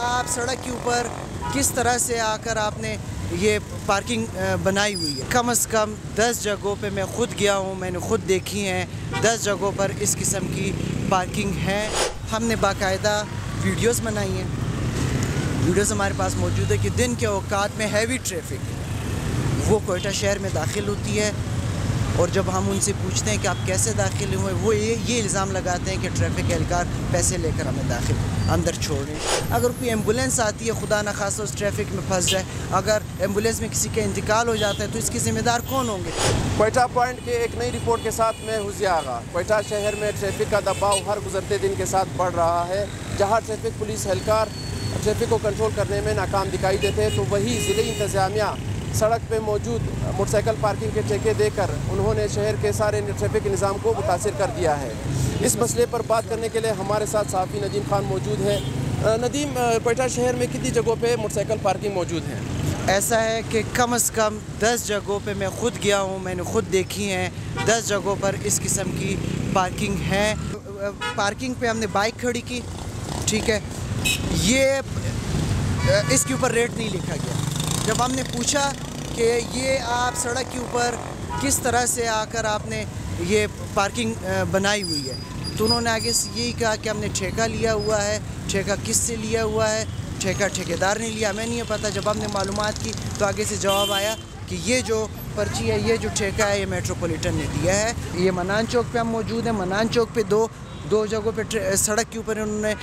आप सड़क के ऊपर किस तरह से आकर आपने ये पार्किंग बनाई हुई है। कम से कम 10 जगहों पे मैं खुद गया हूँ, मैंने खुद देखी हैं 10 जगहों पर इस किस्म की पार्किंग है। हमने बाकायदा वीडियोस बनाई हैं, वीडियोस हमारे पास मौजूद है कि दिन के औकात में हैवी ट्रैफिक वो कोयटा शहर में दाखिल होती है, और जब हम उनसे पूछते हैं कि आप कैसे दाखिल हुए, वो ये इल्ज़ाम लगाते हैं कि ट्रैफिक एहलकार पैसे लेकर हमें अंदर छोड़ रहे हैं। अगर कोई एम्बुलेंस आती है, खुदा न खासा उस ट्रैफिक में फंस जाए, अगर एम्बुलेंस में किसी का इंतकाल हो जाता है तो इसके ज़िम्मेदार कौन होंगे। कोयटा पॉइंट के एक नई रिपोर्ट के साथ मैं हुज़िया आगा। कोयटा शहर में ट्रैफिक का दबाव हर गुजरते दिन के साथ बढ़ रहा है। जहाँ ट्रैफिक पुलिस एहलकार ट्रैफिक को कंट्रोल करने में नाकाम दिखाई देते हैं, तो वही ज़िले इंतज़ामिया सड़क पे मौजूद मोटरसाइकिल पार्किंग के ठेके देकर उन्होंने शहर के सारे ट्रैफिक निज़ाम को मुतासिर कर दिया है। इस मसले पर बात करने के लिए हमारे साथ सहाफ़ी नदीम खान मौजूद है। नदीम, कोयटा शहर में कितनी जगहों पे मोटरसाइकिल पार्किंग मौजूद है? ऐसा है कि कम से कम 10 जगहों पे मैं खुद गया हूँ, मैंने खुद देखी हैं 10 जगहों पर इस किस्म की पार्किंग है। पार्किंग पे हमने बाइक खड़ी की, ठीक है, ये इसके ऊपर रेट नहीं लिखा गया। जब हमने पूछा कि ये आप सड़क के ऊपर किस तरह से आकर आपने ये पार्किंग बनाई हुई है, तो उन्होंने आगे से यही कहा कि हमने ठेका लिया हुआ है। ठेका किस से लिया हुआ है? ठेका ठेकेदार ने लिया, हमें नहीं पता। जब हमने मालूमात की तो आगे से जवाब आया कि ये जो पर्ची है, ये जो ठेका है, ये मेट्रोपॉलिटन ने दिया है। ये मनान चौक पे हम मौजूद हैं। मनान चौक पे दो जगहों पे सड़क के ऊपर उन्होंने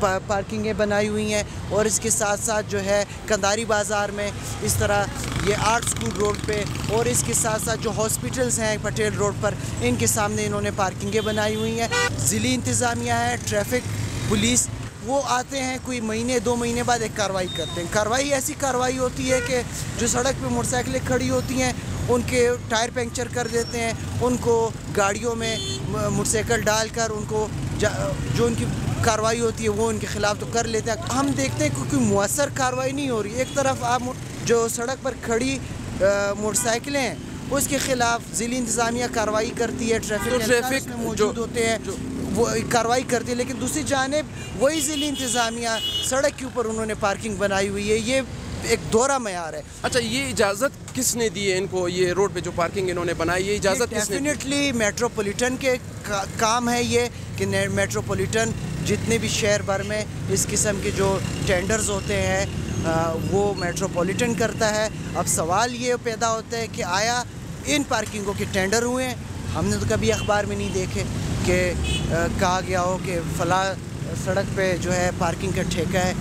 पार्किंगें बनाई हुई हैं, और इसके साथ साथ जो है कंधारी बाज़ार में इस तरह ये आर्ट स्कूल रोड पे, और इसके साथ साथ जो हॉस्पिटल्स हैं पटेल रोड पर, इनके सामने इन्होंने पार्किंगें बनाई हुई हैं। ज़िली इंतज़ामिया है, ट्रैफिक पुलिस, वो आते हैं कोई महीने 2 महीने बाद एक कार्रवाई करते हैं। कार्रवाई ऐसी कार्रवाई होती है कि जो सड़क पे मोटरसाइकिलें खड़ी होती हैं उनके टायर पंक्चर कर देते हैं, उनको गाड़ियों में मोटरसाइकिल डालकर उनको जो उनकी कार्रवाई होती है वो उनके ख़िलाफ़ तो कर लेते हैं। हम देखते हैं क्योंकि मुअस्सर कार्रवाई नहीं हो रही। एक तरफ आप जो सड़क पर खड़ी मोटरसाइकिलें हैं उसके ख़िलाफ़ ज़िली इंतज़ामिया कार्रवाई करती है, ट्रैफिक में मौजूद होते हैं वो कार्रवाई करती है, लेकिन दूसरी जानिब वही ज़िली इंतज़ामिया सड़क के ऊपर उन्होंने पार्किंग बनाई हुई है। ये एक दोहरा मयार है। अच्छा, ये इजाज़त किसने दी है इनको, ये रोड पे जो पार्किंग इन्होंने बनाई, ये इजाज़त किसने? डेफिनेटली मेट्रोपॉलिटन के काम है ये कि मेट्रोपॉलिटन जितने भी शहर भर में इस किस्म के जो टेंडर्स होते हैं वो मेट्रोपॉलिटन करता है। अब सवाल ये पैदा होता है कि आया इन पार्किंगों के टेंडर हुए हैं? हमने तो कभी अखबार में नहीं देखे कि कहा गया हो कि फ़लाँ सड़क पे जो है पार्किंग का ठेका है।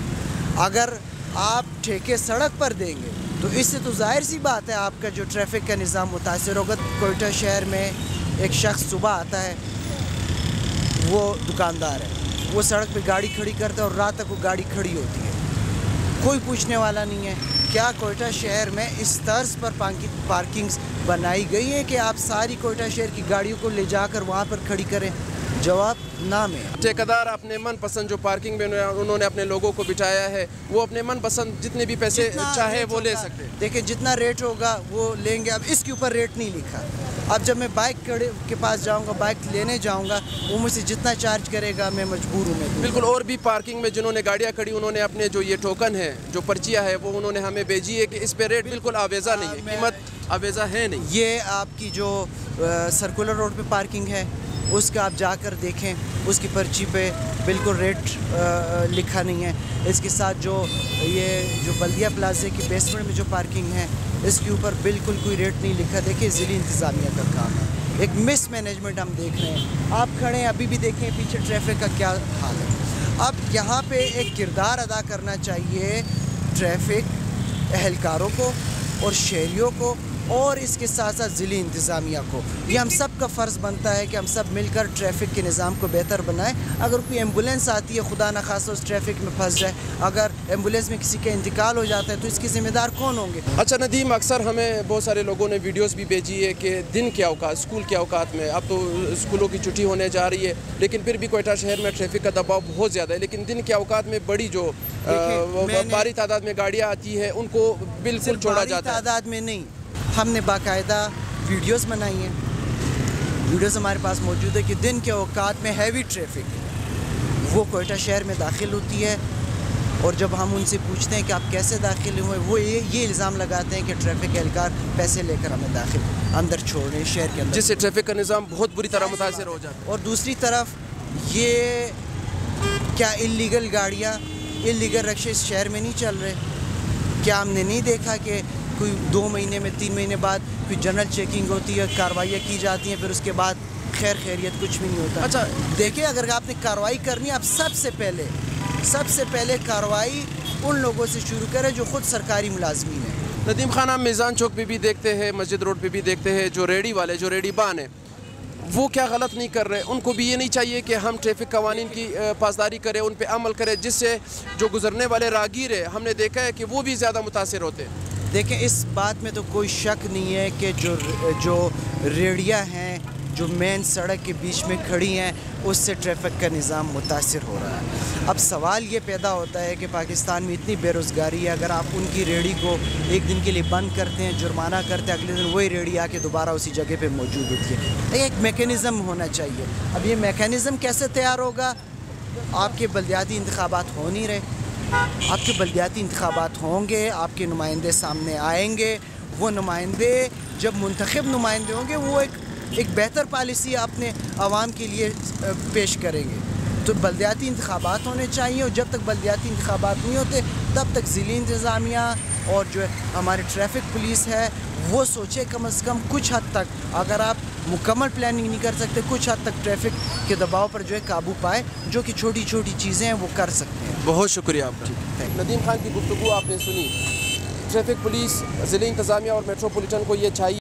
अगर आप ठेके सड़क पर देंगे तो इससे तो जाहिर सी बात है आपका जो ट्रैफिक का निज़ाम मुतासिर होगा। कोयटा शहर में एक शख्स सुबह आता है, वो दुकानदार है, वो सड़क पे गाड़ी खड़ी करता है और रात तक वो गाड़ी खड़ी होती है, कोई पूछने वाला नहीं है। क्या कोयटा शहर में इस तर्ज पर पार्किंग्स बनाई गई हैं कि आप सारी कोयटा शहर की गाड़ियों को ले जाकर वहाँ पर खड़ी करें? जवाब ना में। ठेकेदार अपने मन पसंद जो पार्किंग में उन्होंने अपने लोगों को बिठाया है, वो अपने मन पसंद जितने भी पैसे चाहे वो ले सकते हैं। देखिए जितना रेट होगा वो लेंगे। अब इसके ऊपर रेट नहीं लिखा। अब जब मैं बाइक के पास जाऊंगा, बाइक लेने जाऊंगा, वो मुझसे जितना चार्ज करेगा मैं मजबूर हूँ। बिल्कुल। और भी पार्किंग में जिन्होंने गाड़ियाँ खड़ी, उन्होंने अपने जो ये टोकन है, जो पर्चियाँ है, वो उन्होंने हमें भेजी है कि इस पे रेट बिल्कुल आवेज़ा नहीं है, कीमत आवेज़ा है नहीं। ये आपकी जो सर्कुलर रोड पे पार्किंग है उसका आप जाकर देखें, उसकी पर्ची पे बिल्कुल रेट लिखा नहीं है। इसके साथ जो ये जो बल्दिया प्लाजे की बेसमेंट में जो पार्किंग है इसके ऊपर बिल्कुल कोई रेट नहीं लिखा। देखिए ज़िली इंतज़ामिया का काम है, एक मिस मैनेजमेंट हम देख रहे हैं। आप खड़े हैं, अभी भी देखें पीछे ट्रैफिक का क्या हाल है। अब यहाँ पे एक किरदार अदा करना चाहिए ट्रैफिक एहलकारों को और शहरियों को, और इसके साथ साथ ज़िली इंतज़ामिया को। ये हम सब का फ़र्ज़ बनता है कि हम सब मिलकर ट्रैफिक के निज़ाम को बेहतर बनाएं। अगर कोई एम्बुलेंस आती है, खुदा न खासा उस ट्रैफिक में फंस जाए, अगर एम्बुलेंस में किसी का इंतकाल हो जाता है तो इसके ज़िम्मेदार कौन होंगे? अच्छा नदीम, अक्सर हमें बहुत सारे लोगों ने वीडियोस भी भेजी है कि दिन के औकात, स्कूल के औकात में, अब तो स्कूलों की छुट्टी होने जा रही है, लेकिन फिर भी कोयटा शहर में ट्रैफिक का दबाव बहुत ज़्यादा है। लेकिन दिन के औकात में बड़ी जो भारी तादाद में गाड़ियाँ आती है उनको बिल्कुल छोड़ा जाता है। तादाद में नहीं, हमने बाकायदा वीडियोस बनाई हैं, वीडियोस हमारे पास मौजूद है कि दिन के औकात में हैवी ट्रैफिक वो कोयटा शहर में दाखिल होती है, और जब हम उनसे पूछते हैं कि आप कैसे दाखिल हुए, वो ये इल्ज़ाम लगाते हैं कि ट्रैफिक एहलकार पैसे लेकर हमें अंदर छोड़ रहे हैं शहर के अंदर, जिससे ट्रैफिक का निज़ाम बहुत बुरी तरह मुतासिर हो जाता है। और दूसरी तरफ ये क्या इल्लीगल गाड़ियाँ, इल्लीगल रक्शे इस शहर में नहीं चल रहे? क्या हमने नहीं देखा कि कोई 2 महीने में 3 महीने बाद कोई जनरल चेकिंग होती है, कार्रवाइयाँ की जाती हैं, फिर उसके बाद खैरियत कुछ भी नहीं होता। अच्छा, देखिए, अगर आपने कार्रवाई करनी है, आप सबसे पहले कार्रवाई उन लोगों से शुरू करें जो खुद सरकारी मुलाजमीन हैं। नदीम खान, हम मीज़ान चौक पे भी देखते हैं, मस्जिद रोड पे भी देखते हैं, जो रेडी वाले, जो रेडी बान है, वो क्या गलत नहीं कर रहे? उनको भी ये नहीं चाहिए कि हम ट्रैफिक कवानीन की पासदारी करें, उन पे अमल करें, जिससे जो गुजरने वाले राहगीर है, हमने देखा है कि वो भी ज़्यादा मुतासिर होते हैं। देखें, इस बात में तो कोई शक नहीं है कि जो रेडियाँ हैं, जो मेन सड़क के बीच में खड़ी हैं, उससे ट्रैफिक का निज़ाम मुतासिर हो रहा है। अब सवाल ये पैदा होता है कि पाकिस्तान में इतनी बेरोज़गारी है, अगर आप उनकी रेडी को एक दिन के लिए बंद करते हैं, जुर्माना करते हैं, अगले दिन वही रेडी आके दोबारा उसी जगह पे मौजूद होती है। एक मेकनिज़म होना चाहिए। अब ये मेकनिज़म कैसे तैयार होगा? आपके बल्दियाती इंतखाबात हो नहीं रहे, आपके बल्दियाती इंतखाबात होंगे, आपके नुमाइंदे सामने आएंगे, वो नुमाइंदे जब मुंतखब नुमाइंदे होंगे, वो एक बेहतर पॉलिसी अपने आवाम के लिए पेश करेंगे। तो बल्दियाती इंतखाबात होने चाहिए, और जब तक बल्दियाती इंतखाबात नहीं होते तब तक ज़िली इंतज़ामिया और जो हमारी ट्रैफिक पुलिस है वो सोचे कम अज़ कम कुछ हद तक, अगर आप मुकम्मल प्लानिंग नहीं कर सकते, कुछ हद तक ट्रैफिक के दबाव पर जो है काबू पाए, जो कि छोटी छोटी चीज़ें हैं वो कर सकते हैं। बहुत शुक्रिया आपका। नदीम खान की गुफ्तगू आपने सुनी। ट्रैफिक पुलिस, ज़िली इंतज़ामिया और मेट्रोपॉलिटन को ये चाहिए